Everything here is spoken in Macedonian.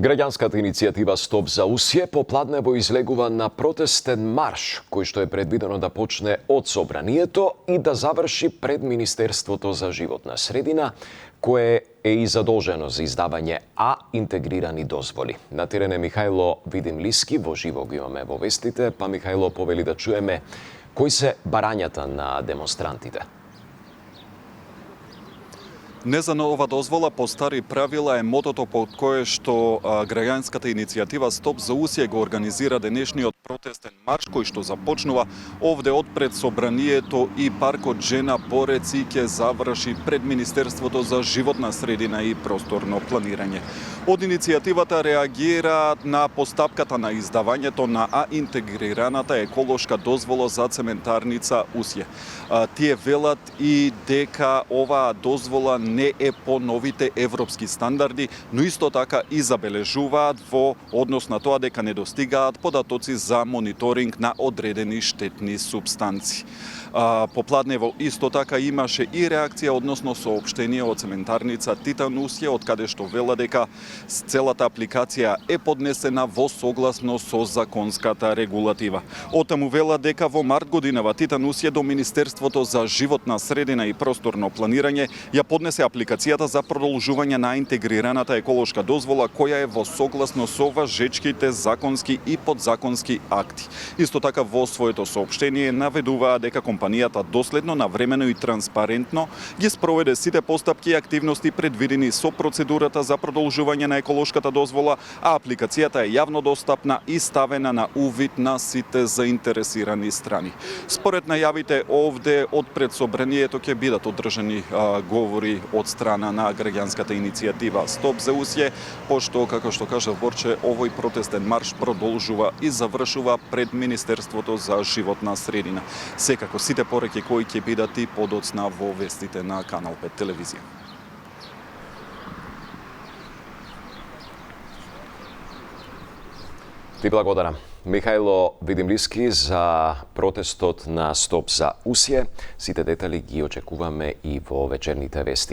Граѓанската иницијатива Стоп за Усје попладнево излегува на протестен марш, кој што е предвидено да почне од собранието и да заврши пред Министерството за животна средина, кое е и задолжено за издавање интегрирани дозволи. На терен е Михајло Видимлиски, во живо го имаме во вестите, па Михајло повели да чуеме кои се барањата на демонстрантите. Не за нова дозвола по стари правила е мотото под кое што граѓанската иницијатива Стоп за Усје го организира денешниот протестен марш кој што започнува овде одпред собранието и паркот Жена Борец и ќе заврши пред Министерството за животна средина и просторно планирање. Од иницијативата реагираат на постапката на издавањето на интегрираната еколошка дозвола за цементарница Усје. Тие велат и дека оваа дозвола не е по новите европски стандарди, но исто така и забележуваат во однос на тоа дека не достигаат податоци за мониторинг на одредени штетни супстанци. Попладнево исто така имаше и реакција односно соопштение од цементарница Титан Усје, од каде што вела дека целата апликација е поднесена во согласно со законската регулатива. Отаму вела дека во март годинава Титан Усје до Министерството за животна средина и просторно планирање ја поднесе апликацијата за продолжување на интегрираната еколошка дозвола која е во согласно со важечките законски и подзаконски акти. Исто така во своето соопштение наведуваа дека компанијата доследно, навремено и транспарентно ги спроведе сите постапки и активности предвидени со процедурата за продолжување на еколошката дозвола, а апликацијата е јавно достапна и ставена на увид на сите заинтересирани страни. Според најавите овде од пред собранието ќе бидат одржани говори од страна на граѓанската иницијатива Стоп за Усје, пошто, како што кажа Борче, овој протестен марш продолжува и завршува пред Министерството за животна средина. Секако сите пореки кои ќе бидат и подоцна во вестите на Канал 5 телевизија. Ти благодарам. Михајло Видимлиски за протестот на Стоп за Усје. Сите детали ги очекуваме и во вечерните вести.